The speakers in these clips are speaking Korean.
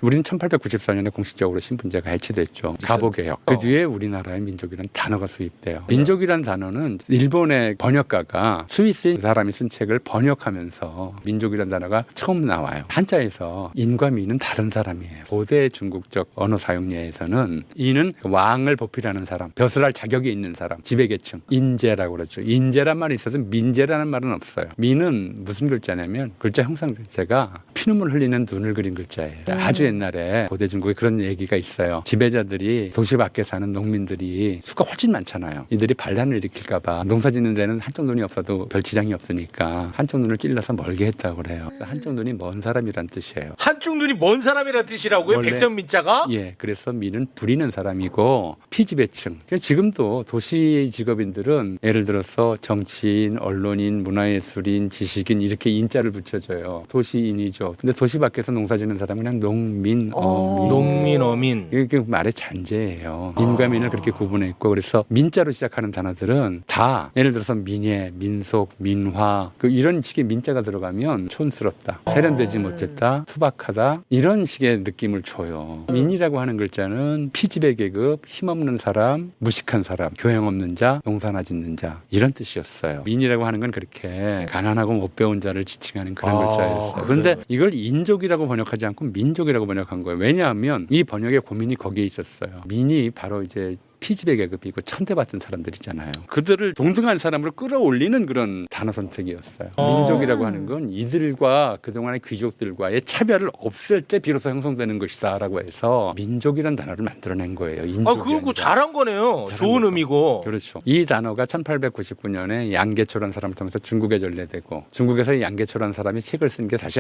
우리는 1894년에 공식적으로 신분제가 해체됐죠. 가보개혁. 그 뒤에 우리나라의 민족이라는 단어가 수입돼요. 민족이라는 단어는 일본의 번역가가 스위스인 사람이 쓴 책을 번역하면서 민족이라는 단어가 처음 나와요. 한자에서 인과 미는 다른 사람이에요. 고대 중국적 언어 사용례에서는 이는 왕을 보필하는 사람, 벼슬 할 자격이 있는 사람, 지배계층, 인재라고 그러죠. 인재란 말이 있어서 민재라는 말은 없어요. 미는 무슨 글자냐면 글자 형상 자체가 피눈물 흘리는 눈을 그린 글자예요. 아주 옛날에 고대 중국에 그런 얘기가 있어요. 지배자들이 도시 밖에 사는 농민들이 수가 훨씬 많잖아요. 이들이 반란을 일으킬까 봐 농사 짓는 데는 한쪽 눈이 없어도 별 지장이 없으니까 한쪽 눈을 찔러서 멀게 했다고 그래요. 한쪽 눈이 먼 사람이란 뜻이에요. 한쪽 눈이 먼 사람이란 뜻이라고요? 백성민자가? 예, 그래서 미는 부리는 사람이고 피지배층. 지금도 도시 직업인들은 예를 들어서 정치인, 언론인, 문화예술인, 지식인 이렇게 인자를 붙여줘요. 도시인이죠. 근데 도시 밖에서 농사짓는 사람은 그냥 농민, 어민. 농민, 어민. 이게 말의 잔재예요. 민과 민을 그렇게 구분했고 그래서 민자로 시작하는 단어들은 다 예를 들어서 민예, 민속, 민화 이런 식의 민자가 들어가면 촌스럽다, 세련되지 못했다, 투박하다 이런 식의 느낌을 줘요. 민이라고 하는 글자는 피지배 계급, 힘없는 사람, 무식한 사람, 교양 없는 자, 농사나 짓는 자 이런 뜻이었어요. 민이라고 하는 건 그렇게 가난하고 못 배운 자를 지칭하는 그런 글자였어요. 그런데 이걸 인족이라고 번역하지 않고 민족이라고 번역한 거예요. 왜냐하면 이 번역의 고민이 거기에 있었어요. 민이 바로 이제 피지배 계급이고 천대받던 사람들 있잖아요. 그들을 동등한 사람으로 끌어올리는 그런 단어 선택이었어요. 민족이라고 하는 건 이들과 그동안의 귀족들과의 차별을 없앨 때 비로소 형성되는 것이다 라고 해서 민족이라는 단어를 만들어낸 거예요. 그거 잘한 거네요. 잘한 좋은 거죠. 의미고. 그렇죠. 이 단어가 1899년에 양계초라는 사람을 통해서 중국에 전래되고 중국에서 이 양계초라는 사람이 책을 쓴 게 다시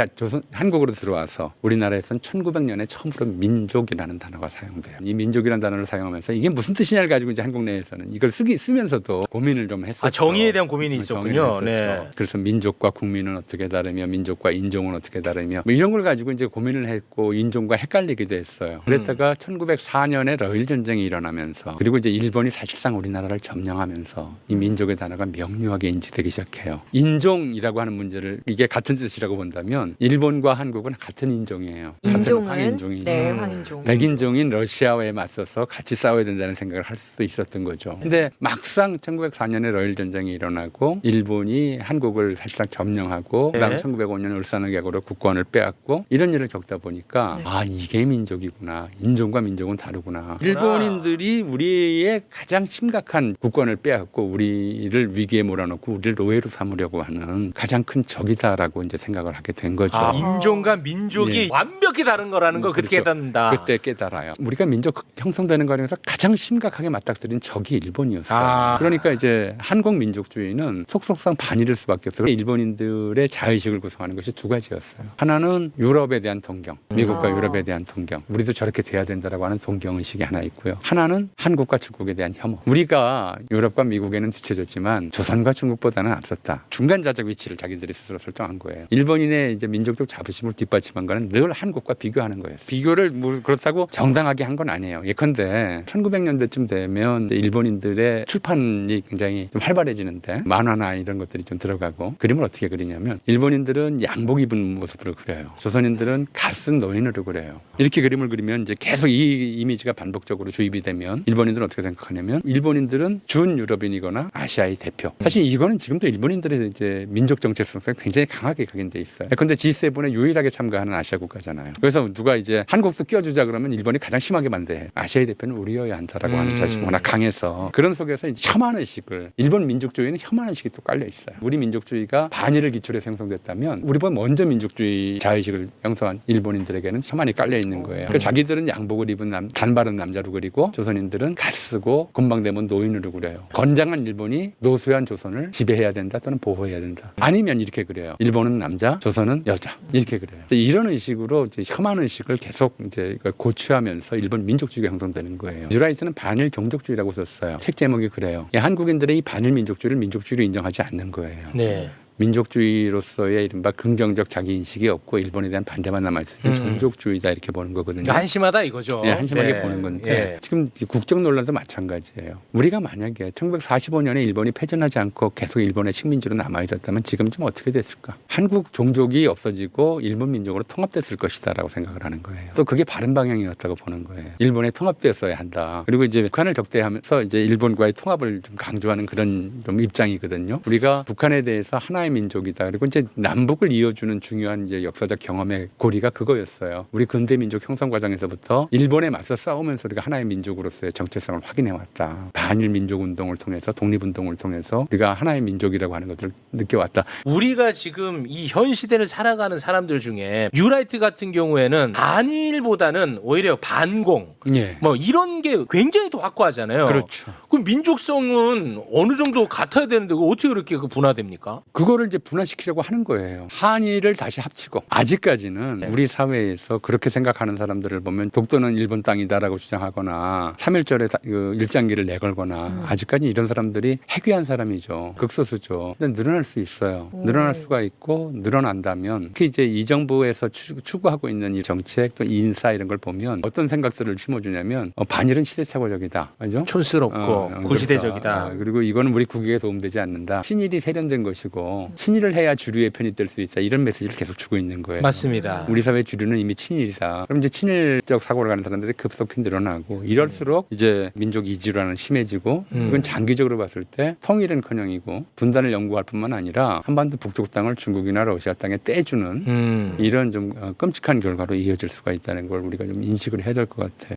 한국으로 들어와서 우리나라에서는 1900년에 처음으로 민족이라는 단어가 사용돼요. 이 민족이라는 단어를 사용하면서 이게 무슨 뜻이냐를 가지고 이제 한국 내에서는 이걸 쓰면서도 고민을 좀 했었죠. 정의에 대한 고민이 있었군요. 네. 그래서 민족과 국민은 어떻게 다르며 민족과 인종은 어떻게 다르며 뭐 이런 걸 가지고 이제 고민을 했고 인종과 헷갈리기도 했어요. 그랬다가 1904년에 러일 전쟁이 일어나면서 그리고 이제 일본이 사실상 우리나라를 점령하면서 이 민족의 단어가 명료하게 인지되기 시작해요. 인종이라고 하는 문제를 이게 같은 뜻이라고 본다면 일본과 한국은 같은 인종이에요. 인종은 같은 황인종이죠. 네, 황인종. 백인종인 러시아와에 맞서서 같이 싸워야 된다는 생각을 할 수도 있었던 거죠. 근데 막상 1904년에 러일 전쟁이 일어나고 일본이 한국을 사실상 점령하고 그다음에 1905년 울산의격으로 국권을 빼앗고 이런 일을 겪다 보니까 이게 민족이구나. 인종과 민족은 다르구나. 일본인들이 우리의 가장 심각한 국권을 빼앗고 우리를 위기에 몰아넣고 우리를 노예로 삼으려고 하는 가장 큰 적이다라고 이제 생각을 하게 된 거죠. 인종과 민족이 완벽히 다른 거라는 걸 그렇게 깨닫는다. 그때 깨달아요. 우리가 민족 형성되는 과정에서 가장 심각하게 맞닥뜨린 적이 일본이었어요. 그러니까 이제 한국 민족주의는 속속상 반일일 수밖에 없어요. 일본인들의 자의식을 구성하는 것이 두 가지였어요. 하나는 유럽에 대한 동경, 미국과 유럽에 대한 동경. 우리도 저렇게 돼야 된다라고 하는 동경의식이 하나 있고요. 하나는 한국과 중국에 대한 혐오. 우리가 유럽과 미국에는 뒤처졌지만 조선과 중국보다는 앞섰다. 중간자적 위치를 자기들이 스스로 설정한 거예요. 일본인의 이제 민족적 자부심을 뒷받침한 거는 늘 한국과 비교하는 거예요. 비교를 그렇다고 정당하게 한 건 아니에요. 예컨대 1900년대쯤 되면 일본인들의 출판이 굉장히 좀 활발해지는데 만화나 이런 것들이 좀 들어가고 그림을 어떻게 그리냐면 일본인들은 양복 입은 모습으로 그려요. 조선인들은 갓쓴 노인으로 그려요. 이렇게 그림을 그리면 이제 계속 이 이미지가 반복적으로 주입이 되면 일본인들은 어떻게 생각하냐면 일본인들은 준 유럽인이거나 아시아의 대표. 사실 이거는 지금도 일본인들의 이제 민족 정체성이 굉장히 강하게 각인돼 있어요. 그런데 G7에 유일하게 참가하는 아시아 국가잖아요. 그래서 누가 이제 한국도 끼워주자 그러면 일본이 가장 심하게 반대해요. 아시아의 대표는 우리여야 한다라고 하는 자식이 워낙 강해서 그런 속에서 이제 혐한의식을 일본 민족주의는 혐한의식이 또 깔려 있어요. 우리 민족주의가 반일을 기초로 형성됐다면 우리보다 먼저 민족주의 자의식을 형성한 일본인들에게는 혐한이 깔려 있는 거예요. 그러니까 자기들은 양복을 입은 단발은 남자로 그리고 조선인들은 갓쓰고 건방되면 노인으로 그려요. 건장한 일본이 노쇠한 조선을 지배해야 된다 또는 보호해야 된다. 아니면 이렇게 그려요. 일본은 남자, 조선은 여자 이렇게 그래요. 이런 의식으로 이제 혐한 의식을 계속 이제 고취하면서 일본 민족주의가 형성되는 거예요. 뉴라이트는 반일 종족주의라고 썼어요. 책 제목이 그래요. 한국인들의 이 반일 민족주의를 민족주의로 인정하지 않는 거예요. 네. 민족주의로서의 이른바 긍정적 자기 인식이 없고 일본에 대한 반대만 남아 있으니 종족주의다 이렇게 보는 거거든요. 한심하다 이거죠. 예, 한심하게 네. 보는 건데 예. 지금 이 국적 논란도 마찬가지예요. 우리가 만약에 1945년에 일본이 패전하지 않고 계속 일본의 식민지로 남아 있었다면 지금쯤 어떻게 됐을까? 한국 종족이 없어지고 일본 민족으로 통합됐을 것이다라고 생각을 하는 거예요. 또 그게 바른 방향이었다고 보는 거예요. 일본에 통합되었어야 한다. 그리고 이제 북한을 적대하면서 이제 일본과의 통합을 좀 강조하는 그런 좀 입장이거든요. 우리가 북한에 대해서 하나의 민족이다. 그리고 이제 남북을 이어주는 중요한 이제 역사적 경험의 고리가 그거였어요. 우리 근대 민족 형성 과정에서부터 일본에 맞서 싸우면서 우리가 하나의 민족으로서의 정체성을 확인해 왔다. 반일 민족 운동을 통해서 독립 운동을 통해서 우리가 하나의 민족이라고 하는 것을 느껴왔다. 우리가 지금 이 현 시대를 살아가는 사람들 중에 뉴라이트 같은 경우에는 반일보다는 오히려 반공 예. 뭐 이런 게 굉장히 더 확고하잖아요. 그렇죠. 그럼 민족성은 어느 정도 같아야 되는데 그거 어떻게 그렇게 분화됩니까? 그거를 이제 분화시키려고 하는 거예요. 한일을 다시 합치고 아직까지는 네. 우리 사회에서 그렇게 생각하는 사람들을 보면 독도는 일본 땅이다라고 주장하거나 3.1절에 일장기를 내걸거나 아직까지 이런 사람들이 해괴한 사람이죠. 극소수죠. 근데 늘어날 수 있어요. 늘어날 수가 있고 늘어난다면 특히 이제 이 정부에서 추구하고 있는 이 정책 또 인사 이런 걸 보면 어떤 생각들을 심어주냐면 반일은 시대착오적이다. 맞죠? 촌스럽고 구시대적이다. 그리고 이거는 우리 국익에 도움되지 않는다. 친일이 세련된 것이고 친일을 해야 주류의 편이 될 수 있다. 이런 메시지를 계속 주고 있는 거예요. 맞습니다. 우리 사회 주류는 이미 친일이다. 그럼 이제 친일적 사고를 가는 사람들이 급속히 늘어나고 이럴수록 이제 민족 이주라는 심해지고 이건 장기적으로 봤을 때 통일은커녕이고 분단을 연구할 뿐만 아니라 한반도 북쪽 땅을 중국이나 러시아 땅에 떼주는 이런 좀 끔찍한 결과로 이어질 수가 있다는 걸 우리가 좀 인식을 해야 될 것 같아요.